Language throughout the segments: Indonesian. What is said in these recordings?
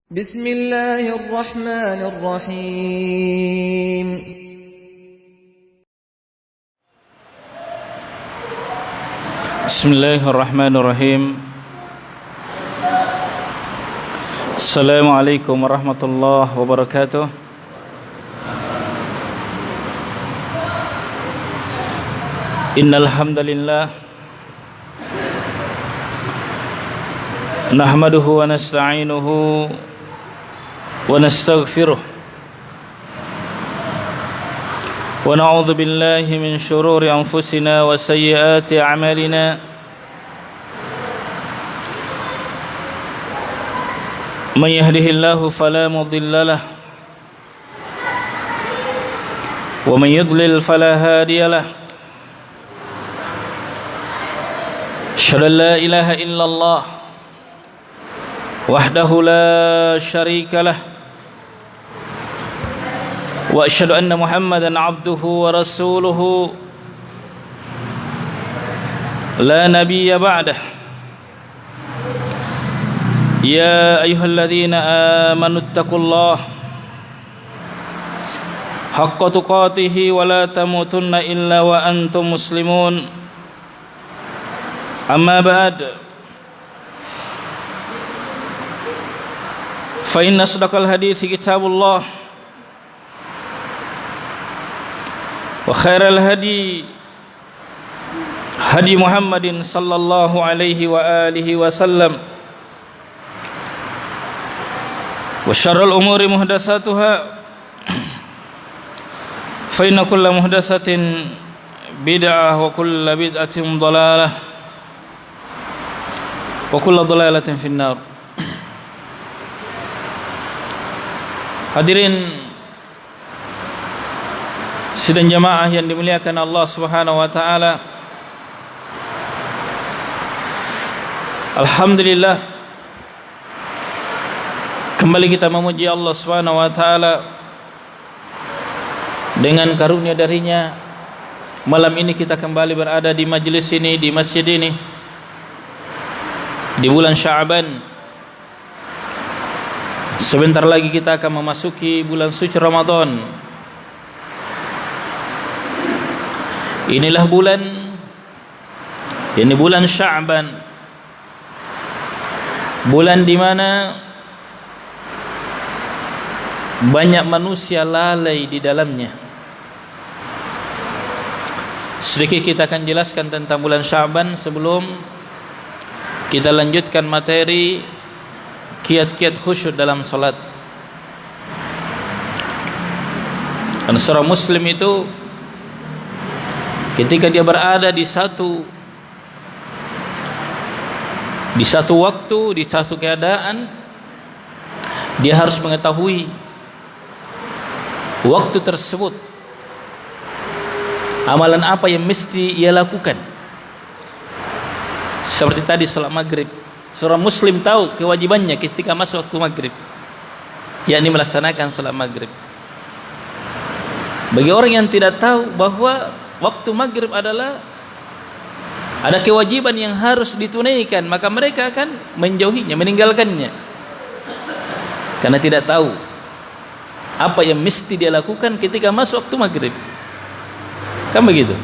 بسم الله الرحمن الرحيم بسم الله الرحمن الرحيم السلام عليكم ورحمة الله وبركاته إن الحمد لله نحمده ونستعينه ونستغفره ونعوذ بالله من شرور أنفسنا وسيئات أعمالنا من يهده الله فلا مضل له ومن يضلل فلا هادي له أشهد أن لا إله إلا الله وحده لا شريك له وأشهد أن محمدًا عبده ورسوله لا نبي بعده يا أيها الذين آمنوا اتقوا الله حق تقاته ولا تموتن إلا وأنتم مسلمون أما بعد فإن أصدق الحديث كتاب الله وخير الهدي هدي محمد صلى الله عليه وآله وسلم وشر الأمور محدثاتها فإن كل محدثة بدعة وكل بدعة ضلالة وكل ضلالة في النار. Hadirin sidang jamaah yang dimuliakan Allah Subhanahu wa taala. Alhamdulillah, kembali kita memuji Allah Subhanahu wa taala. Dengan karunia darinya, malam ini kita kembali berada di majelis ini, di masjid ini, di bulan Sya'ban. Sebentar lagi kita akan memasuki bulan suci Ramadan. Inilah bulan, ini bulan Sya'ban, bulan di mana banyak manusia lalai di dalamnya. Sedikit kita akan jelaskan tentang bulan Sya'ban sebelum kita lanjutkan materi kiat-kiat khusyuk dalam salat. Karena seorang muslim itu ketika dia berada di satu waktu, di satu keadaan, dia harus mengetahui waktu tersebut amalan apa yang mesti ia lakukan. Seperti tadi salat maghrib, seorang muslim tahu kewajibannya ketika masuk waktu maghrib, yakni melaksanakan salat maghrib. Bagi orang yang tidak tahu bahwa waktu maghrib adalah ada kewajiban yang harus ditunaikan, maka mereka akan menjauhinya, meninggalkannya, karena tidak tahu apa yang mesti dia lakukan ketika masuk waktu maghrib. Kan begitu.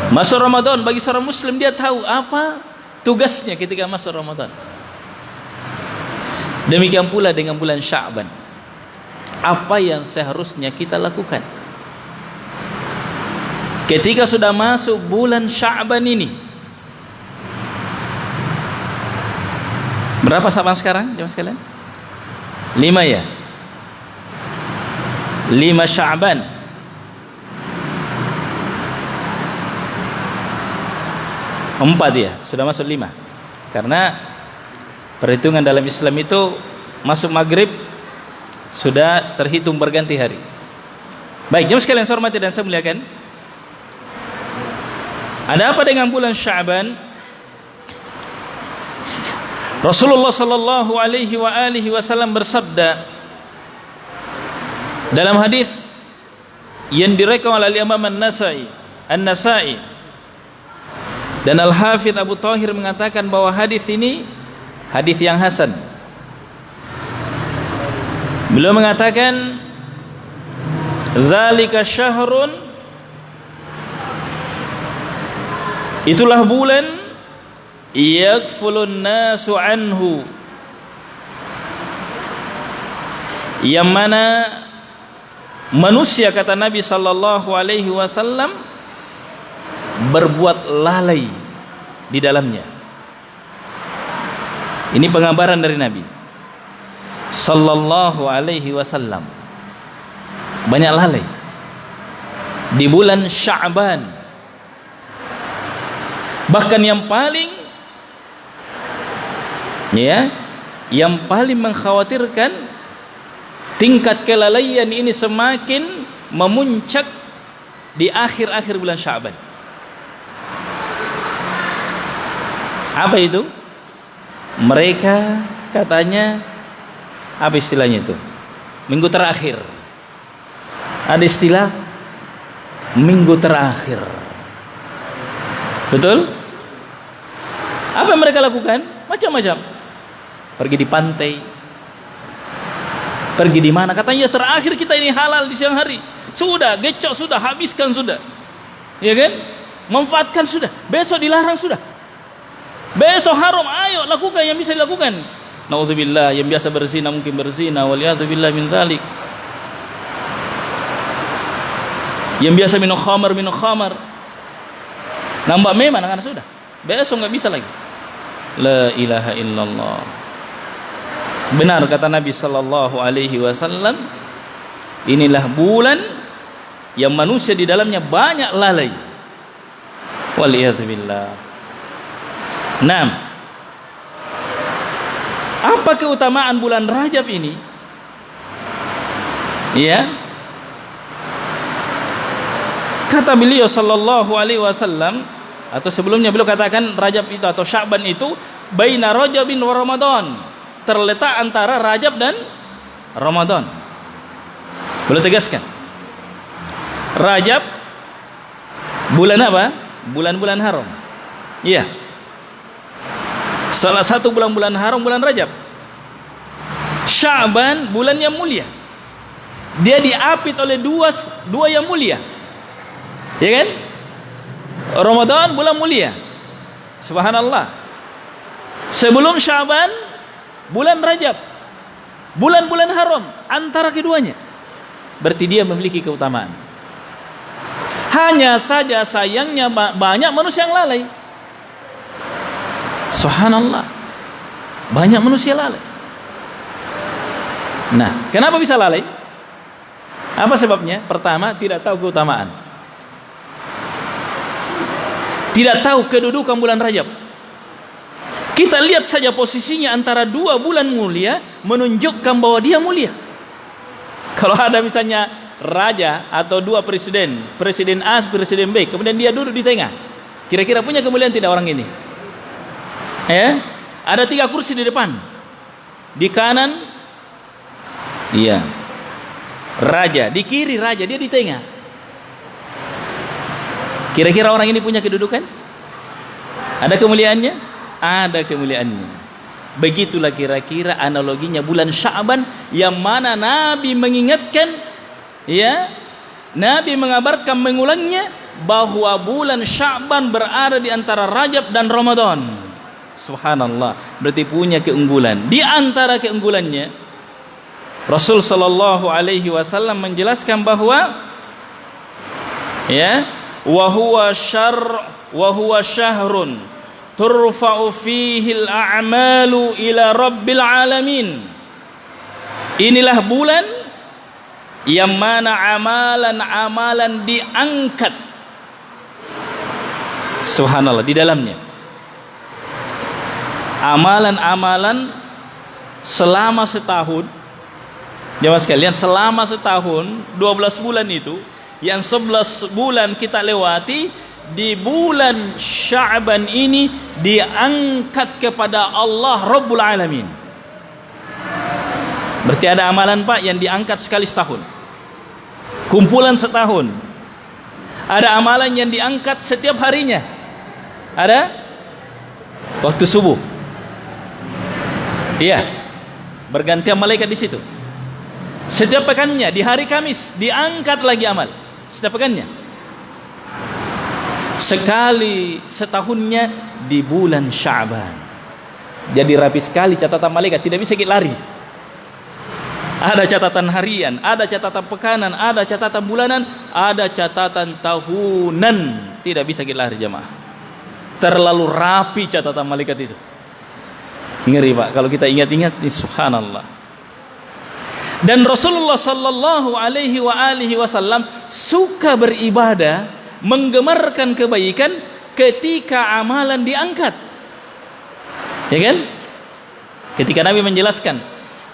Masuk Ramadan, bagi seorang muslim dia tahu apa tugasnya ketika masuk Ramadan. Demikian pula dengan bulan Sya'ban, apa yang seharusnya kita lakukan ketika sudah masuk bulan Sya'ban ini. Berapa Sya'ban sekarang jemaah sekalian? 5 ya? 5 Sya'ban. Empat ya, sudah masuk 5. Karena perhitungan dalam Islam itu masuk maghrib sudah terhitung berganti hari. Baik, jemaah sekalian saya hormati dan saya muliakan, ada apa dengan bulan Sya'ban? Rasulullah sallallahu alaihi wasallam bersabda dalam hadis yang direkam oleh Imam An-Nasa'i dan Al-Hafidz Abu Thahir mengatakan bahwa hadis ini hadis yang hasan. Beliau mengatakan, "Dzalika syahrun," itulah bulan, "yakfulun nasu anhu," yang mana manusia, kata Nabi sallallahu alaihi wasallam, berbuat lalai di dalamnya. Ini pengabaran dari Nabi sallallahu alaihi wasallam. Banyak lalai di bulan Sya'ban. Bahkan yang paling mengkhawatirkan, tingkat kelalaian ini semakin memuncak di akhir-akhir bulan Sya'ban. Apa itu? Mereka katanya, apa istilahnya itu? Minggu terakhir. Ada istilah minggu terakhir. Betul? Apa yang mereka lakukan? Macam-macam. Pergi di pantai, pergi di mana? Katanya terakhir kita ini halal di siang hari. Sudah, gecok sudah, habiskan sudah. Ya kan? Manfaatkan sudah. Besok dilarang sudah. Besok haram, ayo lakukan yang bisa dilakukan. Nauzubillah, yang biasa berzina mungkin berzina, waliyadzubillah min dzalik. Yang biasa minum khamar. Nambah memang anak-anak sudah. Besok enggak bisa lagi. La ilaha illallah. Benar kata Nabi sallallahu alaihi wasallam, inilah bulan yang manusia di dalamnya banyak lalai. Waliyadzubillah. 6. Apa keutamaan bulan Rajab ini? Ya. Kata beliau sallallahu alaihi wasallam, atau sebelumnya beliau katakan Rajab itu atau Sya'ban itu baina Rajabin wa Ramadan, terletak antara Rajab dan Ramadan. Beliau tegaskan, Rajab bulan apa? Bulan-bulan haram. Iya. Salah satu bulan-bulan haram bulan Rajab. Sya'ban bulan yang mulia. Dia diapit oleh dua yang mulia. Ya kan? Ramadan bulan mulia. Subhanallah. Sebelum Sya'ban bulan Rajab. Bulan-bulan haram antara keduanya. Berarti dia memiliki keutamaan. Hanya saja sayangnya banyak manusia yang lalai. Subhanallah. Banyak manusia lalai. Nah, kenapa bisa lalai? Apa sebabnya? Pertama, tidak tahu keutamaan. Tidak tahu kedudukan bulan Rajab. Kita lihat saja posisinya antara dua bulan mulia menunjukkan bahwa dia mulia. Kalau ada misalnya raja atau dua presiden A, presiden B, kemudian dia duduk di tengah, kira-kira punya kemuliaan tidak orang ini? Ya, ada 3 kursi di depan, di kanan, iya, raja, di kiri raja, dia di tengah. Kira-kira orang ini punya kedudukan? Ada kemuliaannya? Ada kemuliaannya. Begitulah kira-kira analoginya bulan Sya'ban, yang mana Nabi mengingatkan, ya, Nabi mengabarkan, mengulangnya, bahwa bulan Sya'ban berada di antara Rajab dan Ramadan. Subhanallah, berarti punya keunggulan. Di antara keunggulannya, Rasul sallallahu alaihi wasallam menjelaskan bahwa, ya, wa huwa syahrun turfa'u fihi al-a'malu ila rabbil alamin. Inilah bulan yang mana amalan-amalan diangkat, subhanallah, di dalamnya. Amalan-amalan selama setahun, jemaah sekalian, selama setahun 12 bulan itu, yang 11 bulan kita lewati, di bulan Sya'ban ini diangkat kepada Allah Rabbul Alamin. Berarti ada amalan, Pak, yang diangkat sekali setahun, kumpulan setahun. Ada amalan yang diangkat setiap harinya. Ada waktu subuh. Iya, bergantian malaikat di situ. Setiap pekannya di hari Kamis diangkat lagi amal. Setiap pekannya. Sekali setahunnya di bulan Sya'ban. Jadi rapi sekali catatan malaikat, tidak bisa lari. Ada catatan harian, ada catatan pekanan, ada catatan bulanan, ada catatan tahunan. Tidak bisa lari jemaah. Terlalu rapi catatan malaikat itu. Ngeri Pak, kalau kita ingat-ingat, subhanallah. Dan Rasulullah sallallahu alaihi wasallam suka beribadah, menggemarkan kebaikan ketika amalan diangkat. Ya kan? Ketika Nabi menjelaskan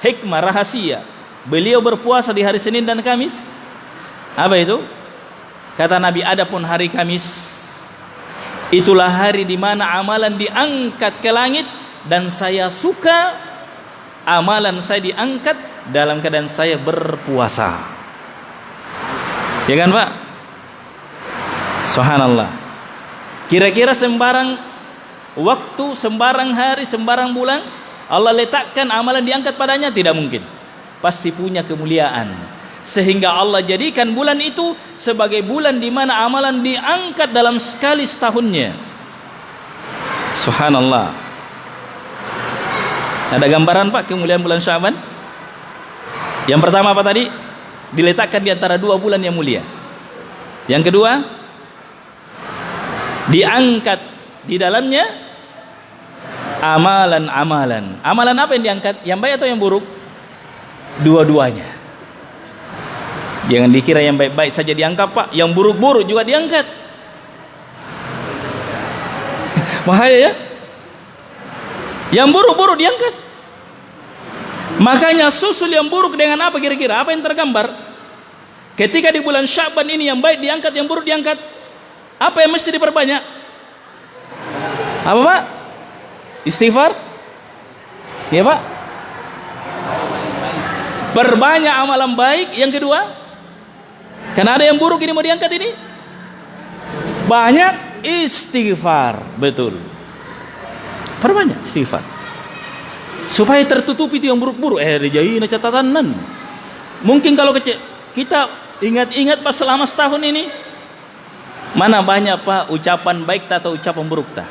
hikmah rahasia beliau berpuasa di hari Senin dan Kamis, apa itu? Kata Nabi, adapun hari Kamis itulah hari di mana amalan diangkat ke langit, dan saya suka amalan saya diangkat dalam keadaan saya berpuasa. Ya kan Pak? Subhanallah. Kira-kira sembarang waktu, sembarang hari, sembarang bulan Allah letakkan amalan diangkat padanya? Tidak mungkin. Pasti punya kemuliaan, sehingga Allah jadikan bulan itu sebagai bulan di mana amalan diangkat dalam sekali setahunnya. Subhanallah. Ada gambaran Pak kemuliaan bulan Sya'ban? Yang pertama apa tadi? Diletakkan di antara dua bulan yang mulia. Yang kedua, diangkat di dalamnya amalan-amalan. Amalan apa yang diangkat? Yang baik atau yang buruk? Dua-duanya. Jangan dikira yang baik-baik saja diangkat Pak, yang buruk-buruk juga diangkat. Bahaya ya? Yang buruk-buruk diangkat. Makanya susul yang buruk dengan apa kira-kira? Apa yang tergambar? Ketika di bulan Sya'ban ini yang baik diangkat, yang buruk diangkat, apa yang mesti diperbanyak? Apa Pak? Istighfar? Ya Pak? Perbanyak amalan baik. Yang kedua, karena ada yang buruk ini mau diangkat ini, banyak istighfar. Betul. Perbanyak istighfar supaya tertutupi itu yang buruk-buruk. Rejaina catatanan. Mungkin kalau kita ingat-ingat pas selama setahun ini, mana banyak Pak ucapan baik tak atau ucapan buruk tak?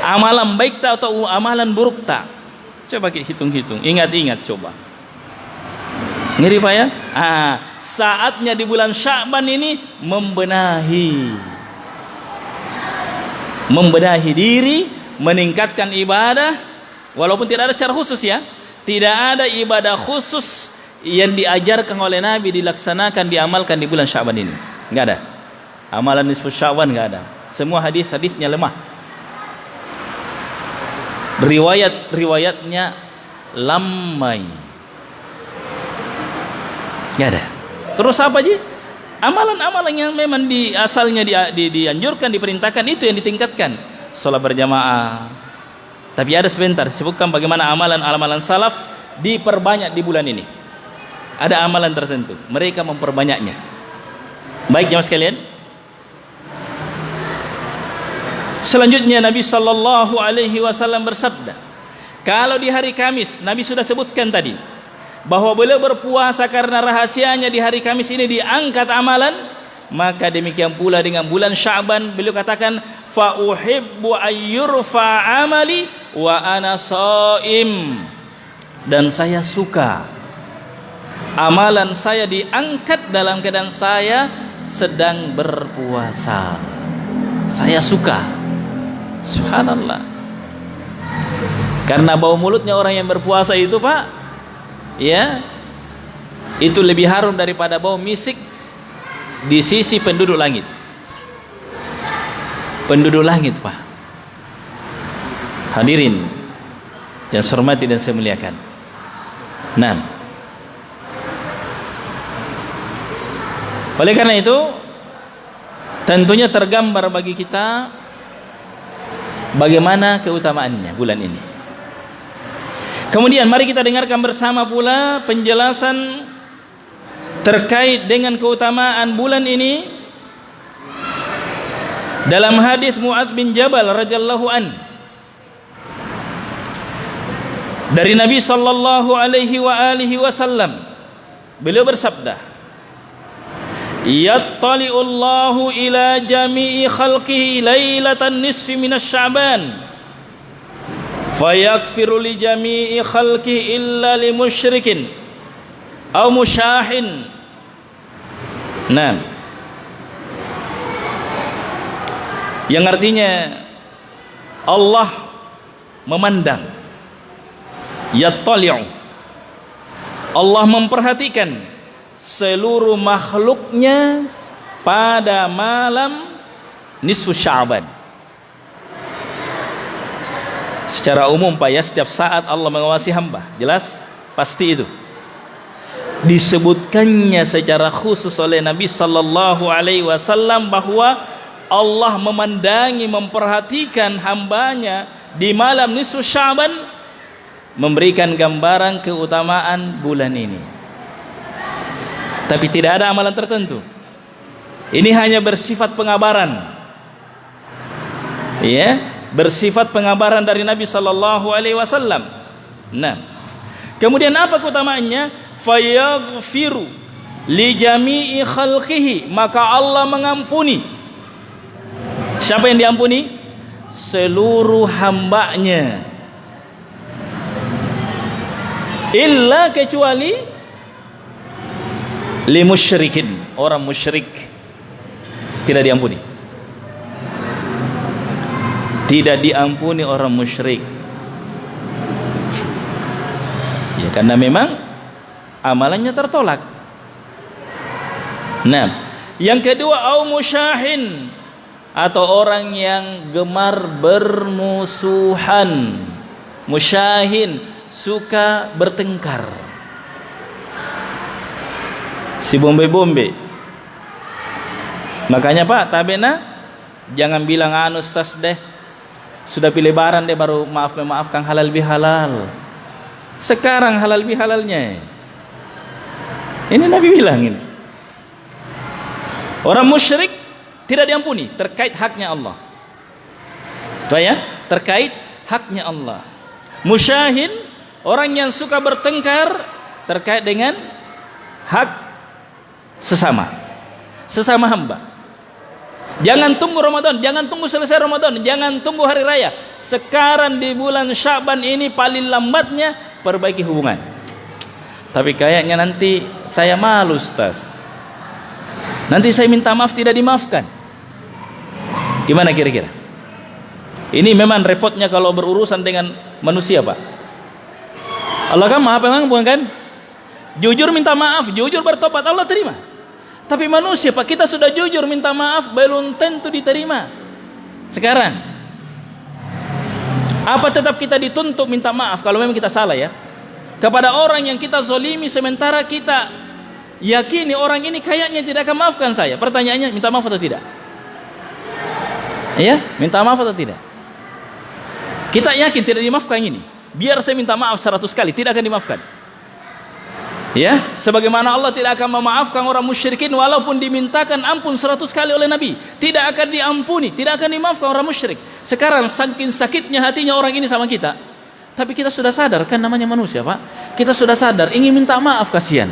Amalan baik tak atau amalan buruk tak? Coba kita hitung-hitung, ingat-ingat coba. Ngeri Pak ya? Saatnya di bulan Sya'ban ini membenahi diri, meningkatkan ibadah. Walaupun tidak ada secara khusus ya, tidak ada ibadah khusus yang diajarkan oleh Nabi dilaksanakan, diamalkan di bulan Sya'ban ini. Enggak ada. Amalan nisfu Sya'ban enggak ada. Semua hadis-hadisnya lemah. Riwayat-riwayatnya lamai. Enggak ada. Terus apa aja? Amalan-amalan yang memang asalnya dianjurkan, diperintahkan, itu yang ditingkatkan. Salat berjamaah. Tapi ada sebentar disebutkan bagaimana amalan-amalan salaf diperbanyak di bulan ini. Ada amalan tertentu, mereka memperbanyaknya. Baik jemaah sekalian. Selanjutnya Nabi sallallahu alaihi wasallam bersabda, kalau di hari Kamis, Nabi sudah sebutkan tadi bahwa beliau berpuasa karena rahasianya di hari Kamis ini diangkat amalan, maka demikian pula dengan bulan Sya'ban beliau katakan, fa uhibbu ayyurfa amali wa ana shaim, dan saya suka amalan saya diangkat dalam keadaan saya sedang berpuasa. Saya suka. Subhanallah. Karena bau mulutnya orang yang berpuasa itu Pak, ya, itu lebih harum daripada bau misik di sisi penduduk langit. Penduduk langit Pak. Hadirin yang saya hormati dan saya muliakan. Nah, oleh karena itu tentunya tergambar bagi kita bagaimana keutamaannya bulan ini. Kemudian mari kita dengarkan bersama pula penjelasan terkait dengan keutamaan bulan ini dalam hadis Mu'adz bin Jabal radhiyallahu an, dari Nabi sallallahu alaihi wasallam, beliau bersabda, yattali'ullahu ila jami'i khalqihi lailatan nisfi minas sya'ban fayakfiru li jami'i khalqihi illa li musyrikin aw musyahin. Nah, yang artinya Allah memandang, yattali'u, Allah memperhatikan seluruh makhluknya pada malam nisfu Sya'ban. Secara umum Pak ya, setiap saat Allah mengawasi hamba, jelas pasti itu. Disebutkannya secara khusus oleh Nabi sallallahu alaihi wasallam bahwa Allah memandangi, memperhatikan hambanya di malam nisfu Sya'ban, memberikan gambaran keutamaan bulan ini. Tapi tidak ada amalan tertentu. Ini hanya bersifat pengabaran. Ya, bersifat pengabaran dari Nabi sallallahu alaihi wasallam. Nah, kemudian apa keutamaannya? Fayaghfiru li jami'i khalqihi, maka Allah mengampuni. Siapa yang diampuni? Seluruh hambanya. Illa, kecuali li musyrikin, orang musyrik tidak diampuni. Tidak diampuni orang musyrik. Ya, karena memang amalannya tertolak. Nah, yang kedua, au musyahin, atau orang yang gemar bermusuhan. Musyahin, suka bertengkar. Si bombe-bombe. Makanya Pak, tabena jangan bilang anu Ustaz deh, sudah pilih lebaran deh baru maafkan halal bihalal. Sekarang halal bihalalnya. Ini Nabi bilangin. Orang musyrik tidak diampuni terkait haknya Allah. Tuh ya, terkait haknya Allah. Musyahin, orang yang suka bertengkar terkait dengan hak sesama hamba. Jangan tunggu Ramadan, jangan tunggu selesai Ramadan, jangan tunggu hari raya. Sekarang di bulan Sya'ban ini paling lambatnya perbaiki hubungan. Tapi kayaknya nanti saya malu Ustaz, nanti saya minta maaf tidak dimaafkan. Gimana kira-kira? Ini memang repotnya kalau berurusan dengan manusia Pak. Allah kan maaf memang, bukan kan? Jujur minta maaf, jujur bertobat, Allah terima. Tapi manusia Pak, kita sudah jujur minta maaf belum tentu diterima. Sekarang apa tetap kita dituntut minta maaf kalau memang kita salah ya, kepada orang yang kita zolimi, sementara kita yakini orang ini kayaknya tidak akan maafkan saya. Pertanyaannya, minta maaf atau tidak? Ya, minta maaf atau tidak? Kita yakin tidak dimaafkan ini. Biar saya minta maaf 100 kali, tidak akan dimaafkan. Ya, sebagaimana Allah tidak akan memaafkan orang musyrikin walaupun dimintakan ampun 100 kali oleh Nabi, tidak akan diampuni, tidak akan dimaafkan orang musyrik. Sekarang saking sakitnya hatinya orang ini sama kita, tapi kita sudah sadar, kan namanya manusia Pak, kita sudah sadar ingin minta maaf, kasihan.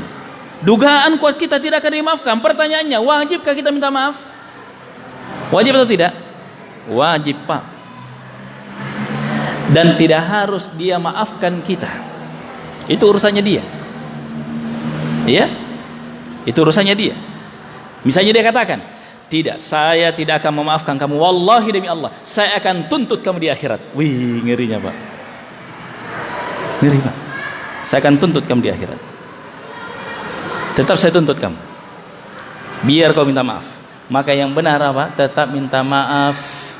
Dugaan kuat kita tidak akan dimaafkan. Pertanyaannya, wajibkah kita minta maaf? Wajib atau tidak? Wajib Pak. Dan tidak harus dia maafkan kita, itu urusannya dia. Ya, itu urusannya dia. Misalnya dia katakan, tidak, saya tidak akan memaafkan kamu, wallahi demi Allah, saya akan tuntut kamu di akhirat. Wih, ngerinya Pak, ngeri Pak. Saya akan tuntut kamu di akhirat. Tetap saya tuntut kamu, biar kau minta maaf. Maka yang benar apa? Tetap minta maaf.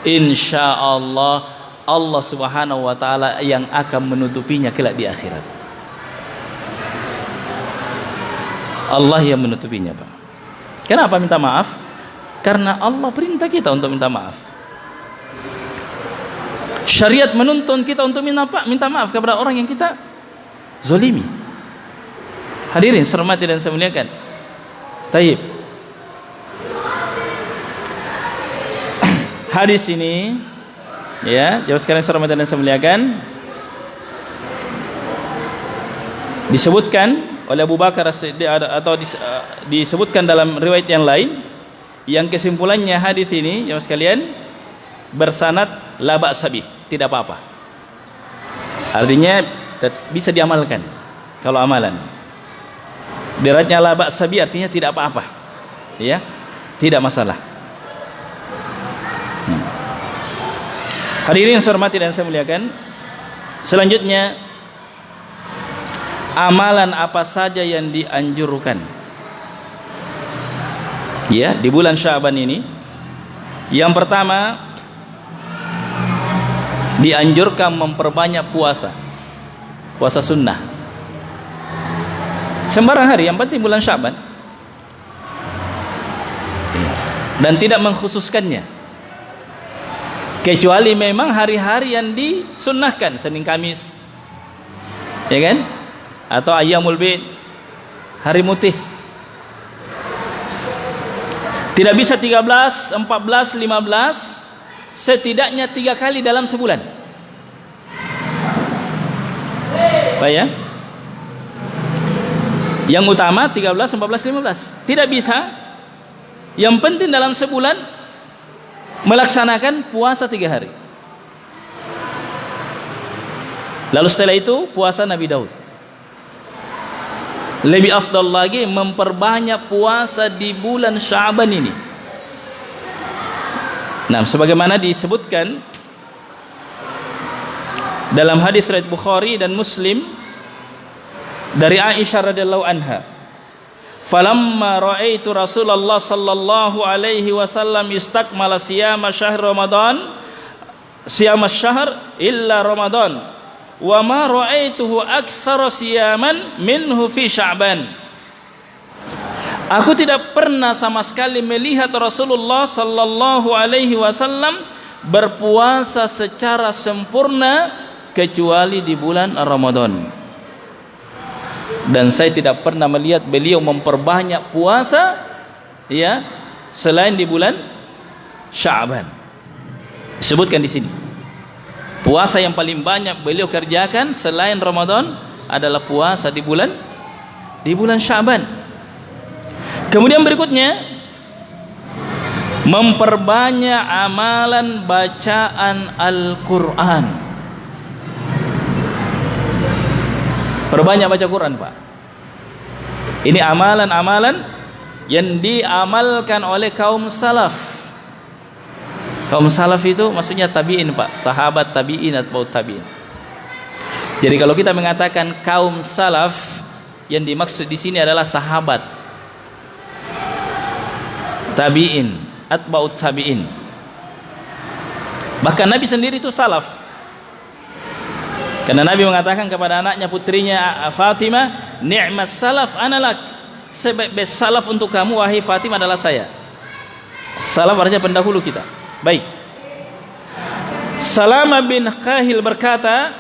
Insya Allah, Allah subhanahu wa ta'ala yang akan menutupinya kelak di akhirat. Allah yang menutupinya Pak. Kenapa minta maaf? Karena Allah perintah kita untuk minta maaf. Syariat menuntun kita untuk minta maaf kepada orang yang kita zolimi. Hadirin hormati dan saya muliakan. Taib. Hadis ini, ya, jawab sekalian hormati dan saya muliakan, disebutkan oleh Abu Bakar atau disebutkan dalam riwayat yang lain, yang kesimpulannya hadis ini jemaah sekalian bersanad la ba'sa bih, tidak apa-apa. Artinya bisa diamalkan kalau amalan. Deratnya la ba'sa bih artinya tidak apa-apa. Ya, tidak masalah. Hadirin yang saya hormati dan saya muliakan, selanjutnya amalan apa saja yang dianjurkan ya di bulan Sya'ban ini? Yang pertama, dianjurkan memperbanyak puasa sunnah sembarang hari, yang penting bulan Sya'ban, dan tidak mengkhususkannya kecuali memang hari-hari yang disunnahkan, Senin Kamis, ya kan, atau Ayyamul Bid, hari mutih. Tidak bisa 13, 14, 15, setidaknya 3 kali dalam sebulan. Apa ya? Yang utama 13, 14, 15. Tidak bisa. Yang penting dalam sebulan melaksanakan puasa 3 hari. Lalu setelah itu puasa Nabi Daud. Lebih afdal lagi memperbanyak puasa di bulan Sya'ban ini. Nah, sebagaimana disebutkan dalam hadis riwayat Bukhari dan Muslim dari Aisyah radhiyallahu anha, falamma ra'aitu Rasulullah sallallahu alaihi wasallam istakmala siyama syahr Ramadan, siyama syahr illa Ramadan, wa ma ra'aituhu aktsara siyaman minhu fi Sya'ban. Aku tidak pernah sama sekali melihat Rasulullah sallallahu alaihi wasallam berpuasa secara sempurna kecuali di bulan Ramadan. Dan saya tidak pernah melihat beliau memperbanyak puasa ya selain di bulan Sya'ban. Disebutkan di sini. Puasa yang paling banyak beliau kerjakan selain Ramadan adalah puasa di bulan Sya'ban. Kemudian berikutnya, memperbanyak amalan bacaan Al-Qur'an. Perbanyak baca Quran, Pak. Ini amalan-amalan yang diamalkan oleh kaum salaf. Kaum salaf itu maksudnya tabi'in, Pak. Sahabat tabi'in atau tabi'in. Jadi kalau kita mengatakan kaum salaf, yang dimaksud di sini adalah sahabat, tabi'in, atba'ut tabi'in. Bahkan Nabi sendiri itu salaf. Karena Nabi mengatakan kepada anaknya, putrinya Fatimah, ni'mas salaf analak, sebaik-baik salaf untuk kamu wahai Fatimah adalah saya. Salaf artinya pendahulu kita. Baik. Salama bin Qahil berkata,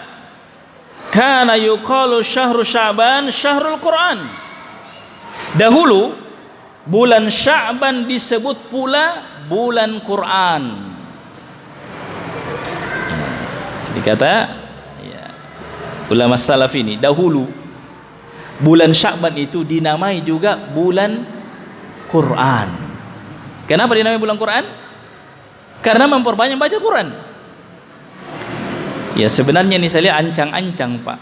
kana yuqalu syahru Sya'ban syahrul Quran. Dahulu bulan Sya'ban disebut pula bulan Quran. Dikata ulama salaf ini, dahulu bulan Sya'ban itu dinamai juga bulan Quran. Kenapa dinamai bulan Quran? Karena memperbanyak baca Quran. Ya sebenarnya ini saya lihat ancang-ancang, Pak.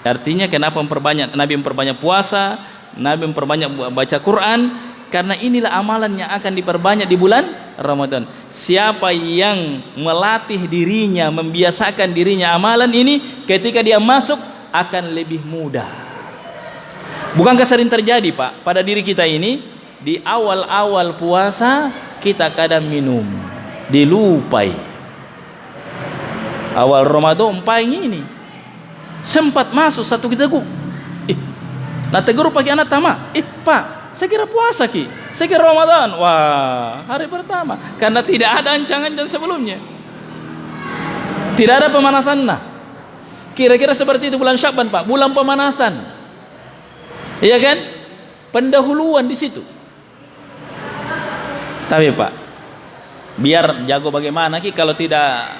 Artinya kenapa Nabi memperbanyak puasa, Nabi memperbanyak baca Quran? Karena inilah amalan yang akan diperbanyak di bulan Ramadan. Siapa yang melatih dirinya, membiasakan dirinya amalan ini, ketika dia masuk akan lebih mudah. Bukankah sering terjadi, Pak, pada diri kita ini, di awal-awal puasa kita kadang minum, dilupai. Awal Ramadan paling ini sempat masuk satu kita nah tegur pagi anak tama, Pak, saya kira puasa ki, saya kira Ramadan. Wah, hari pertama, karena tidak ada ancangan dan sebelumnya, tidak ada pemanasan. Nah, kira-kira seperti itu bulan Sya'ban, Pak, bulan pemanasan, iya kan? Pendahuluan di situ. Tapi Pak, biar jago bagaimana ki kalau tidak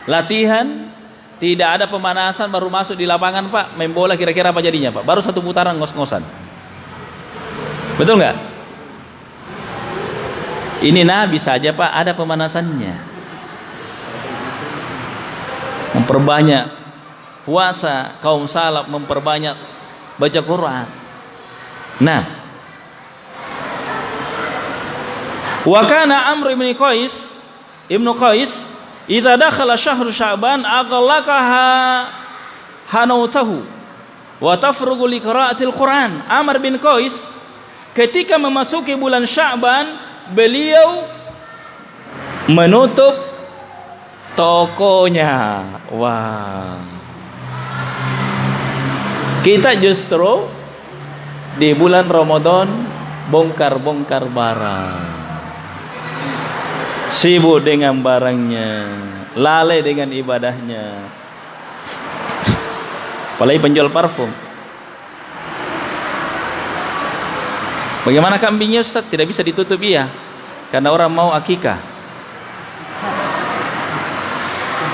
latihan, Tidak ada pemanasan baru masuk di lapangan Pak, main bola kira-kira apa jadinya Pak? Baru satu putaran ngos-ngosan. Betul nggak? Ini Nabi saja Pak ada pemanasannya. Memperbanyak puasa, kaum salaf memperbanyak baca Quran. Nah, wa kana Amr ibnu Qais idza dakhala syahru Sya'ban aghlaqaha hanautahu wa tafrugu li qiraatil Quran. Amr bin Qais ketika memasuki bulan Sya'ban beliau menutup tokonya. Wah. Kita justru di bulan Ramadan bongkar-bongkar barang. Sibuk dengan barangnya, lalai dengan ibadahnya. Apalagi penjual parfum. Bagaimana kambingnya Ustaz? Tidak bisa ditutup iya, karena orang mau akikah.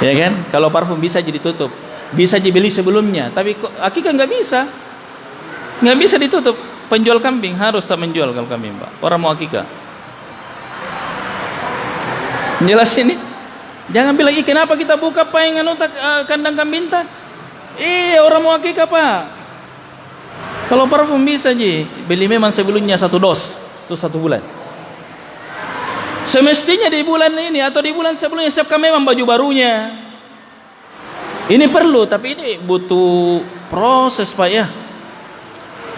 Ya kan? Kalau parfum bisa jadi tutup, bisa dibeli sebelumnya, tapi akikah nggak bisa. Nggak bisa ditutup. Penjual kambing harus tak menjual kalau kambing Pak. Orang mau akikah. Jelas ini. Jangan bilang, kenapa kita buka paingan otak kandang kambing tak? Orang mau akikah Pak. Kalau parfum bisa ji, beli memang sebelumnya 1 dos, itu 1 bulan. Semestinya di bulan ini atau di bulan sebelumnya siapkan memang baju barunya. Ini perlu, tapi ini butuh proses Pak ya.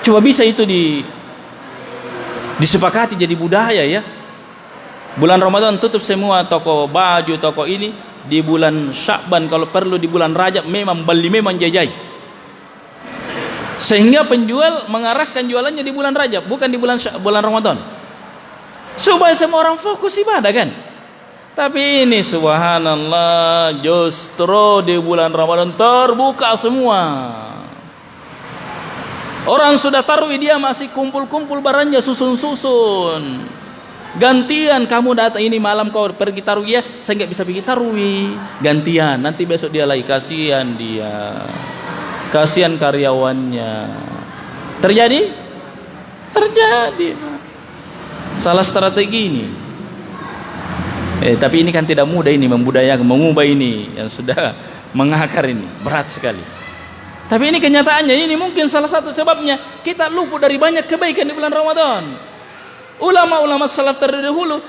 Coba bisa itu disepakati jadi budaya ya. Bulan Ramadan tutup semua toko baju, toko ini. Di bulan Sya'ban kalau perlu di bulan Rajab memang beli memang jajai. Sehingga penjual mengarahkan jualannya di bulan Rajab, bukan di bulan Ramadan. Supaya semua orang fokus ibadah kan. Tapi ini subhanallah justru di bulan Ramadan terbuka semua. Orang sudah taruh dia masih kumpul-kumpul barangnya susun-susun. Gantian kamu datang ini malam kau pergi taruh ya, saya nggak bisa pergi taruh. Gantian, nanti besok dia lagi, kasihan dia. Kasihan karyawannya. Terjadi? Terjadi. Salah strategi ini. Tapi ini kan tidak mudah ini membudayakan, mengubah ini yang sudah mengakar ini, berat sekali. Tapi ini kenyataannya, ini mungkin salah satu sebabnya kita luput dari banyak kebaikan di bulan Ramadan. Ulama-ulama salaf terdahulu,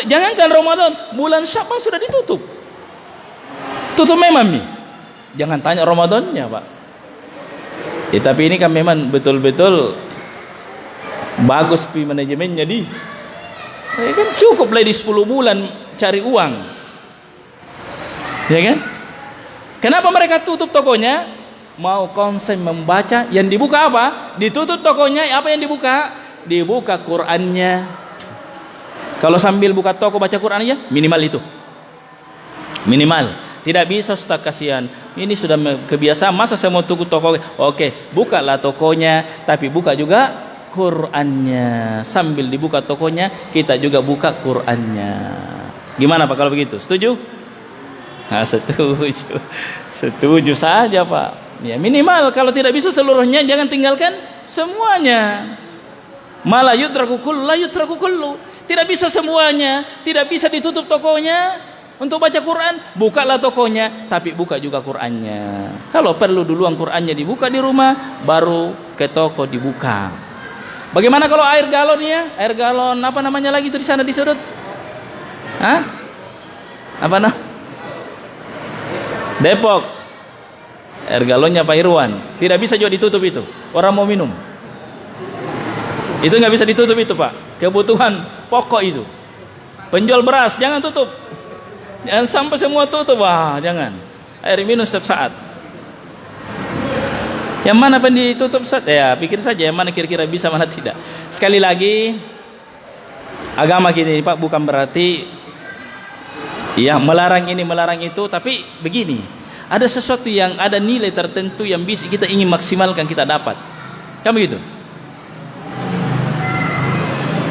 jangankan Ramadan, bulan Sya'ban sudah ditutup. Tutup memang nih. Jangan tanya Ramadannya Pak. Tapi ini kan memang betul-betul bagus manajemennya di. Kan cukup lah di 10 bulan cari uang. Ya kan? Kenapa mereka tutup tokonya? Mau konsen membaca, yang dibuka apa? Ditutup tokonya, apa yang dibuka? Dibuka Qur'annya. Kalau sambil buka toko baca Qur'an aja, minimal itu. Minimal. Tidak bisa Ustaz, kasihan. Ini sudah kebiasaan, masa saya mau tunggu toko? Oke, bukalah tokonya, tapi buka juga Qur'annya. Sambil dibuka tokonya, kita juga buka Qur'annya. Gimana Pak kalau begitu? Setuju? Nah, setuju. Setuju saja Pak. Ya, minimal kalau tidak bisa seluruhnya jangan tinggalkan semuanya. Malah yutraku kullu, la yutraku kullu. Tidak bisa semuanya, tidak bisa ditutup tokonya untuk baca Quran, bukalah tokonya, tapi buka juga Qur'annya. Kalau perlu duluan Qur'annya dibuka di rumah, baru ke toko dibuka. Bagaimana kalau air galon ya? Air galon apa namanya lagi itu di sana di sudut? Hah? Apa namanya? Depok. Air galonnya Pak Irwan tidak bisa juga ditutup itu. Orang mau minum. Itu nggak bisa ditutup itu Pak. Kebutuhan pokok itu. Penjual beras jangan tutup. Jangan sampai semua tutup. Wah, jangan. Air minum setiap saat. Yang mana pun ditutup Ustaz? Ya, pikir saja yang mana kira-kira bisa, mana tidak. Sekali lagi, agama kita ini Pak bukan berarti ya melarang ini, melarang itu, tapi begini. Ada sesuatu yang ada nilai tertentu yang bisa kita ingin maksimalkan, kita dapat. Kan begitu?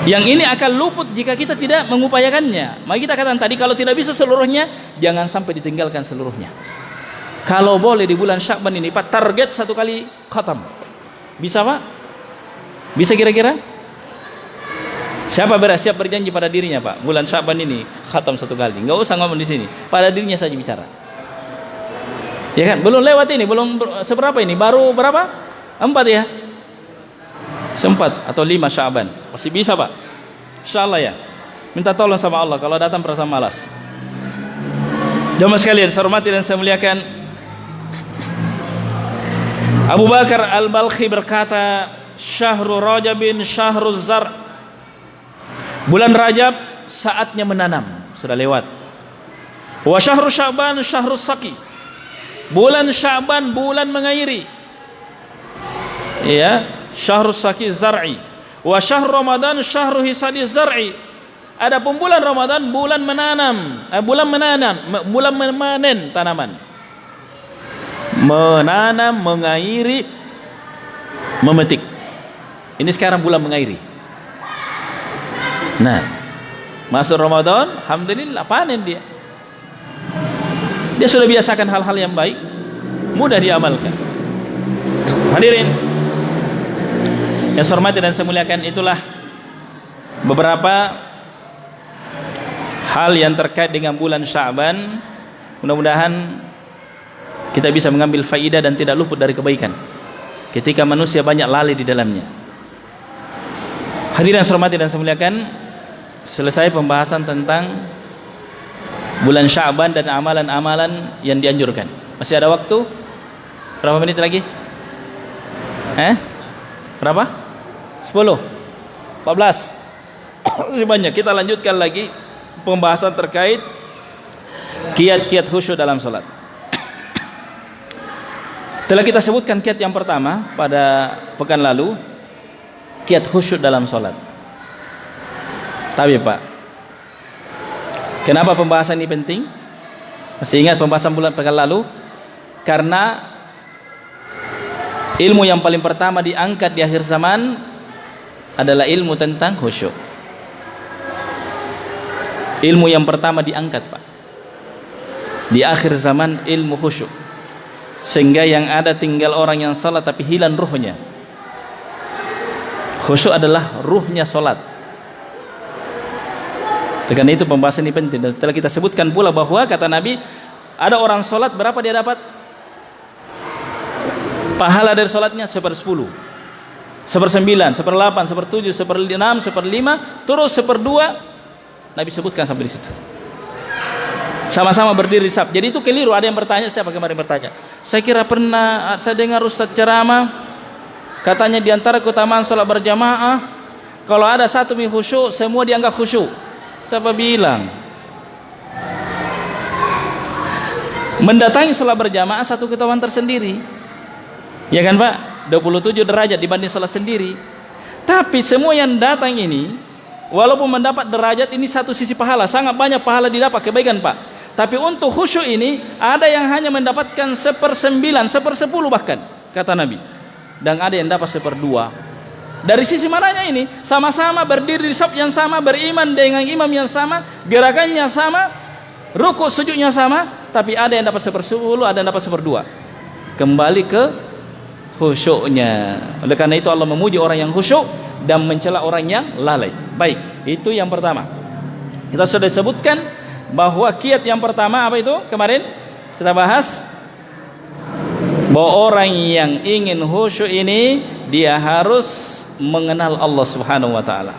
Yang ini akan luput jika kita tidak mengupayakannya. Maka kita katakan tadi kalau tidak bisa seluruhnya, jangan sampai ditinggalkan seluruhnya. Kalau boleh di bulan Sya'ban ini Pak, target 1 kali khatam. Bisa Pak? Bisa kira-kira? Siapa siap berjanji pada dirinya Pak, bulan Sya'ban ini khatam 1 kali? Nggak usah ngomong di sini, pada dirinya saja bicara. Ya kan? Belum lewat ini, belum seberapa ini? Baru berapa? 4 ya? 4 atau 5 Sya'ban. Masih bisa Pak. Insyaallah ya. Minta tolong sama Allah kalau datang perasaan malas. Jamaah sekalian, saya hormati dan saya muliakan, Abu Bakar Al-Balkhi berkata, Syahrul Rajabin syahruz zar'. Bulan Rajab saatnya menanam, sudah lewat. Wa syahrul Sya'ban syahrus saqi. Bulan Sya'ban bulan mengairi. Ya, syahrus saqi zar'i. Wa syahrul Ramadan syahrul hisadi zar'i. Adapun bulan Ramadan bulan menanam, bulan memanen tanaman. Menanam, mengairi, memetik. Ini sekarang bulan mengairi. Nah, masuk Ramadan, alhamdulillah panen dia. Dia sudah biasakan hal-hal yang baik, mudah diamalkan. Hadirin yang saya hormati dan saya muliakan, itulah beberapa hal yang terkait dengan bulan Sya'ban. Mudah-mudahan kita bisa mengambil faidah dan tidak luput dari kebaikan ketika manusia banyak lalai di dalamnya. Hadirin yang saya hormati dan saya muliakan, selesai pembahasan tentang bulan Sya'ban dan amalan-amalan yang dianjurkan. Masih ada waktu? Berapa menit lagi? Berapa? 10? 14? Masih banyak. Kita lanjutkan lagi pembahasan terkait kiat-kiat khusyuk dalam salat. Telah kita sebutkan kiat yang pertama pada pekan lalu, kiat khusyuk dalam salat. Tapi Pak, kenapa pembahasan ini penting? Masih ingat pembahasan bulan pekan lalu? Karena ilmu yang paling pertama diangkat di akhir zaman adalah ilmu tentang khusyuk. Ilmu yang pertama diangkat Pak di akhir zaman, ilmu khusyuk. Sehingga yang ada tinggal orang yang salat tapi hilang ruhnya. Khusyuk adalah ruhnya salat. Karena itu pembahasan ini penting. Dan telah kita sebutkan pula bahwa kata Nabi, ada orang salat berapa dia dapat? Pahala dari salatnya 1/10, 1/9, 1/8, 1/7, 1/6, 1/5, terus 1/2. Nabi sebutkan sampai di situ. Sama-sama berdiri saf. Jadi itu keliru. Ada yang bertanya, siapa kemarin bertanya? Saya kira pernah saya dengar Ustaz ceramah, katanya di antara keutamaan salat berjamaah, kalau ada satu khusyuk, semua dianggap khusyuk. Siapa bilang? Mendatangi salat berjamaah satu keutamaan tersendiri. Ya kan Pak? 27 derajat dibanding salat sendiri. Tapi semua yang datang ini, walaupun mendapat derajat ini satu sisi pahala, sangat banyak pahala didapat, kebaikan Pak. Tapi untuk khusyuk ini ada yang hanya mendapatkan 1/9, 1/10 bahkan kata Nabi. Dan ada yang dapat 1/2. Dari sisi mananya ini? Sama-sama berdiri di saf yang sama, beriman dengan imam yang sama, gerakannya sama, rukuk sujudnya sama, tapi ada yang dapat 1/10, ada yang dapat 1/2. Kembali ke khusyuknya. Oleh karena itu Allah memuji orang yang khusyuk dan mencela orang yang lalai. Baik, itu yang pertama. Kita sudah sebutkan bahwa kiat yang pertama apa itu? Kemarin kita bahas bahwa orang yang ingin khusyuk ini dia harus mengenal Allah Subhanahu wa taala.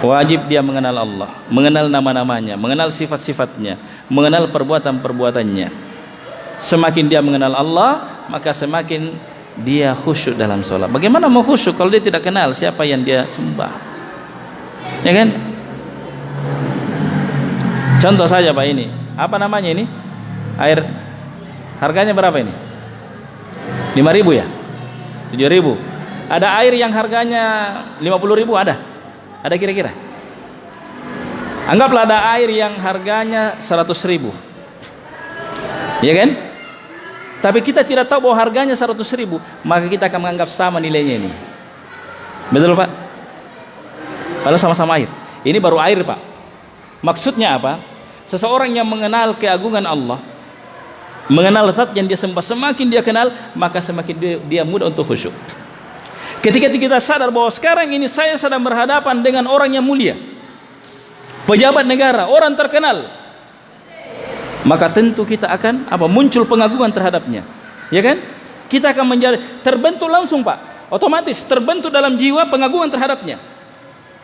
Wajib dia mengenal Allah, mengenal nama-namanya, mengenal sifat-sifatnya, mengenal perbuatan-perbuatannya. Semakin dia mengenal Allah, maka semakin dia khusyuk dalam sholat. Bagaimana mau khusyuk kalau dia tidak kenal siapa yang dia sembah? Ya kan? Contoh saja Pak, ini apa namanya ini? Air harganya berapa ini? 5.000 ya? 7.000. Ada air yang harganya 50.000 ada? Ada kira-kira? Anggaplah ada air yang harganya 100.000. Ya kan? Tapi kita tidak tahu bahwa harganya 100.000, maka kita akan menganggap sama nilainya ini. Betul Pak? Padahal sama-sama air. Ini baru air Pak. Maksudnya apa? Seseorang yang mengenal keagungan Allah, mengenal zat yang dia sembah, semakin dia kenal, maka semakin dia mudah untuk khusyuk. Ketika kita sadar bahwa sekarang ini saya sedang berhadapan dengan orang yang mulia, pejabat negara, orang terkenal, maka tentu kita akan muncul pengagungan terhadapnya, ya kan? Kita akan menjadi terbentuk langsung, Pak, otomatis terbentuk dalam jiwa pengagungan terhadapnya,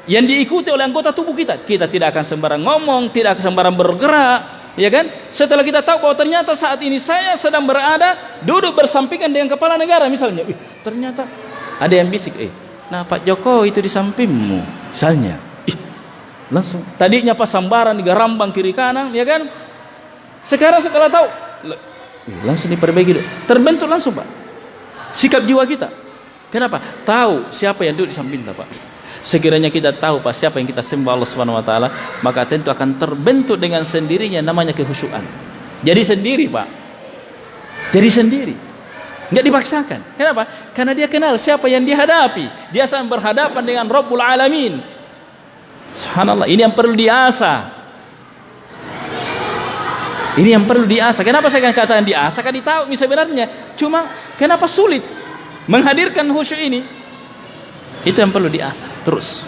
yang diikuti oleh anggota tubuh kita. Kita tidak akan sembarang ngomong, tidak akan sembarang bergerak, ya kan? Setelah kita tahu bahwa ternyata saat ini saya sedang berada duduk bersampingan dengan kepala negara misalnya, ternyata ada yang bisik, nah Pak Jokowi itu di sampingmu misalnya, langsung tadinya pas sambaran digarambang kiri kanan, ya kan? Sekarang setelah tahu, langsung diperbaiki, terbentuk langsung, Pak, sikap jiwa kita. Kenapa? Tahu siapa yang duduk di samping kita, Pak. Sekiranya kita tahu Pak siapa yang kita sembah Allah Subhanahu wa taala, maka tentu akan terbentuk dengan sendirinya namanya kekhusyuan. Jadi sendiri, Pak. Jadi sendiri. Enggak dipaksakan. Kenapa? Karena dia kenal siapa yang dihadapi. Dia sedang berhadapan dengan Rabbul Alamin. Subhanallah, ini yang perlu diasah. Ini yang perlu diasah. Kenapa saya katakan diasah? Kan ditahu sebenarnya. Cuma kenapa sulit menghadirkan khusyuk ini? Itu yang perlu diasah terus.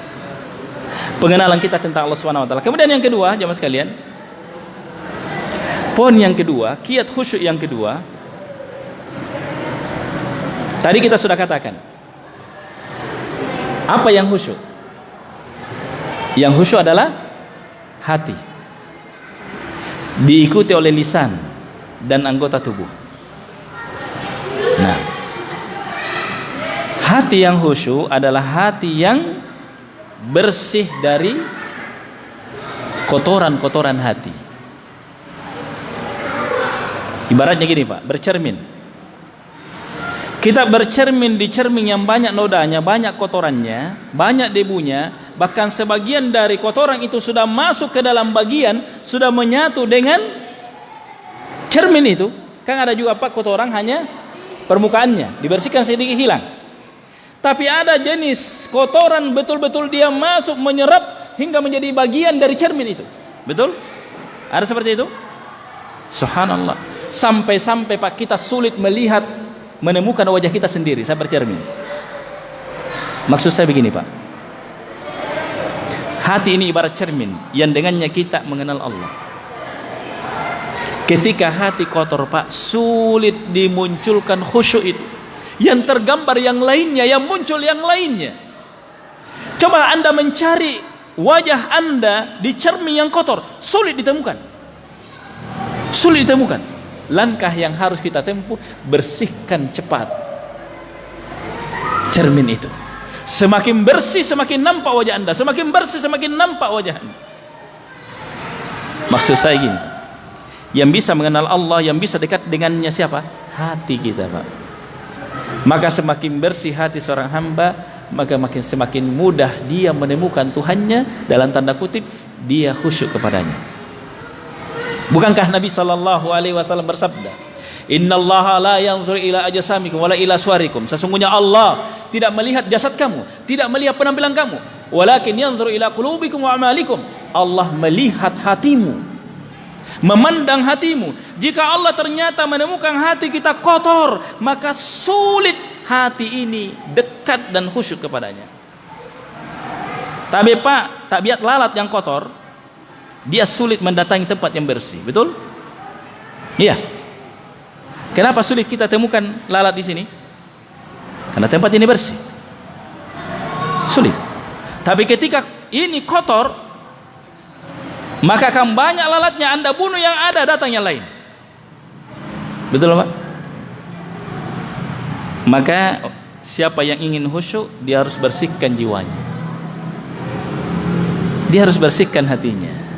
Pengenalan kita tentang Allah Subhanahu wa taala. Kemudian yang kedua, jemaah sekalian, poin yang kedua, kiat khusyuk yang kedua, tadi kita sudah katakan. Apa yang khusyuk? Yang khusyuk adalah hati, diikuti oleh lisan dan anggota tubuh. Nah, hati yang khusyuk adalah hati yang bersih dari kotoran-kotoran hati. Ibaratnya gini, Pak, bercermin. Kita bercermin di cermin yang banyak nodanya, banyak kotorannya, banyak debunya, bahkan sebagian dari kotoran itu sudah masuk ke dalam bagian, sudah menyatu dengan cermin itu. Kan ada juga, Pak, kotoran hanya permukaannya, dibersihkan sedikit hilang. Tapi ada jenis kotoran betul-betul dia masuk, menyerap hingga menjadi bagian dari cermin itu. Betul? Ada seperti itu? Subhanallah. Sampai-sampai, Pak, kita sulit melihat, menemukan wajah kita sendiri saat bercermin. Maksud saya begini, Pak. Hati ini ibarat cermin yang dengannya kita mengenal Allah. Ketika hati kotor, Pak, sulit dimunculkan khusyuk itu. Yang tergambar yang lainnya, yang muncul yang lainnya. Coba Anda mencari wajah Anda di cermin yang kotor, sulit ditemukan. Sulit ditemukan. Langkah yang harus kita tempuh, bersihkan cepat cermin itu. Semakin bersih semakin nampak wajah Anda, semakin bersih semakin nampak wajah Anda. Maksud saya gini, yang bisa mengenal Allah, yang bisa dekat dengannya siapa? Hati kita, Pak. Maka semakin bersih hati seorang hamba, maka semakin mudah dia menemukan Tuhannya. Dalam tanda kutip, dia khusyuk kepadanya. Bukankah Nabi SAW bersabda, Innallaha la yanzur ila ajsamikum wala ila suwarikum. Sesungguhnya Allah tidak melihat jasad kamu, tidak melihat penampilan kamu, walakin yanzur ila qulubikum wa amalikum. Allah melihat hatimu, memandang hatimu. Jika Allah ternyata menemukan hati kita kotor, maka sulit hati ini dekat dan khusyuk kepadanya. Tapi, Pak, tabiat lalat yang kotor, dia sulit mendatangi tempat yang bersih, betul? Iya. Kenapa sulit kita temukan lalat di sini? Karena tempat ini bersih. Sulit. Tapi ketika ini kotor, maka akan banyak lalatnya, Anda bunuh yang ada, datang yang lain. Betul, Pak? Maka siapa yang ingin khusyuk, dia harus bersihkan jiwanya. Dia harus bersihkan hatinya.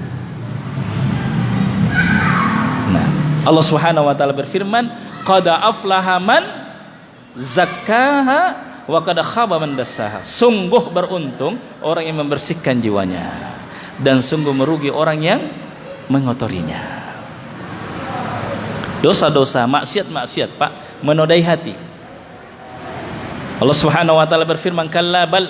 Allah Subhanahu wa taala berfirman, qad aflaha man zakkaha wa qad khaba man dassaha. Sungguh beruntung orang yang membersihkan jiwanya, dan sungguh merugi orang yang mengotorinya. Dosa-dosa, maksiat-maksiat, Pak, menodai hati. Allah Subhanahu wa taala berfirman, kalla bal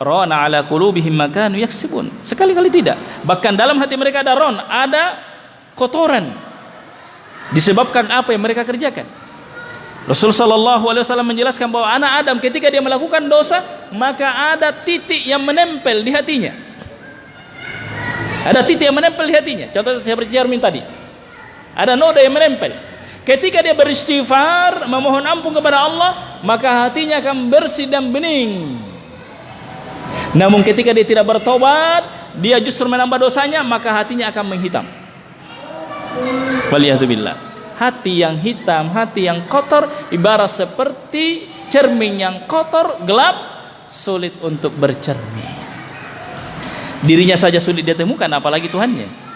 rana ala qulubihim ma kanu yaksibun. Sekali-kali tidak. Bahkan dalam hati mereka ada ron, ada kotoran. Disebabkan apa yang mereka kerjakan. Rasul sallallahu alaihi wasallam menjelaskan bahwa anak Adam ketika dia melakukan dosa, maka ada titik yang menempel di hatinya. Ada titik yang menempel di hatinya. Contoh seperti cermin tadi. Ada noda yang menempel. Ketika dia beristighfar, memohon ampun kepada Allah, maka hatinya akan bersih dan bening. Namun ketika dia tidak bertobat, dia justru menambah dosanya, maka hatinya akan menghitam. Waliyahzubillah. Hati yang hitam, hati yang kotor, ibarat seperti cermin yang kotor, gelap, sulit untuk bercermin. Dirinya saja sulit dia temukan, apalagi Tuhannya.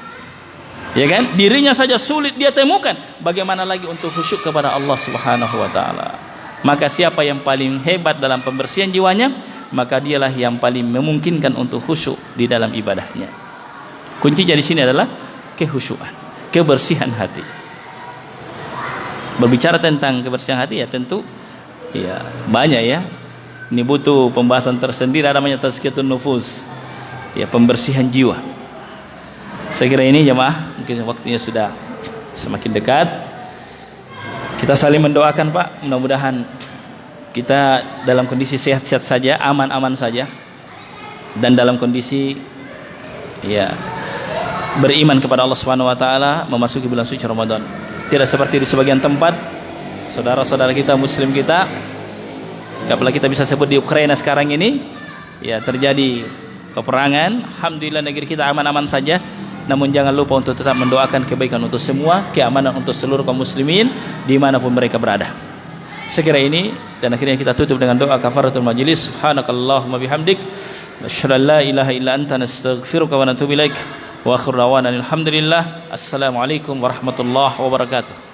Ya kan? Dirinya saja sulit dia temukan, bagaimana lagi untuk khusyuk kepada Allah Subhanahu wa taala. Maka siapa yang paling hebat dalam pembersihan jiwanya, maka dialah yang paling memungkinkan untuk khusyuk di dalam ibadahnya. Kuncinya di sini adalah kehusyuan, kebersihan hati. Berbicara tentang kebersihan hati ya tentu ya banyak ya. Ini butuh pembahasan tersendiri, namanya tazkiyatun nufus. Ya, pembersihan jiwa. Saya kira ini jemaah, mungkin waktunya sudah semakin dekat. Kita saling mendoakan Pak, mudah-mudahan kita dalam kondisi sehat-sehat saja, aman-aman saja, dan dalam kondisi ya beriman kepada Allah Subhanahu wa taala memasuki bulan suci Ramadan. Tidak seperti di sebagian tempat saudara-saudara kita muslim kita, apalagi kita bisa sebut di Ukraina sekarang ini ya terjadi peperangan. Alhamdulillah negeri kita aman-aman saja, namun jangan lupa untuk tetap mendoakan kebaikan untuk semua, keamanan untuk seluruh kaum muslimin dimanapun mereka berada. Sekira ini, dan akhirnya kita tutup dengan doa kafaratul majlis. Subhanakallahumma bihamdik, asyhadu an la ilaha illa anta, nastaghfiruka wa natubu ilaik. Wa akhiru da'wana alhamdulillah. Assalamualaikum warahmatullahi wabarakatuh.